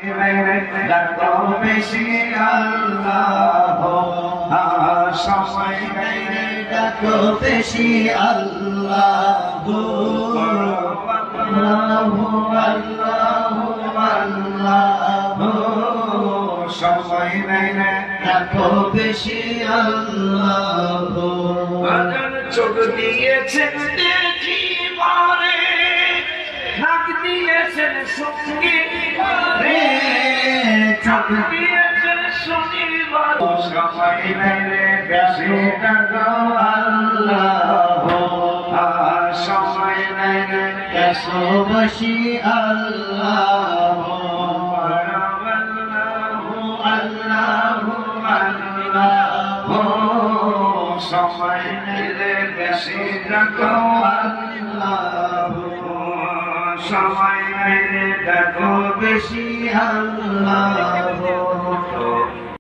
ডাকো বেশি আল্লাহ, সময় নেই ডাকো বেশি আল্লাহ, আল্লাহ আল্লাহ, সময় নেই ডাকো বেশি আল্লাহ। চোখ দিয়েছেন দেখি মারে, নাক দিয়েছেন সঙ্গী মারে, চোখ দিয়েছেন শনিবার, সময় নেই বেশি ডাকো আল্লাহ, সময় নেই বেশি বেশি আল্লাহ, আল্লাহ আল্লাহ, সময় নেই বেশি ডাকো আল্লাহ, সময় নেই ডাকো বেশি আল্লাহ।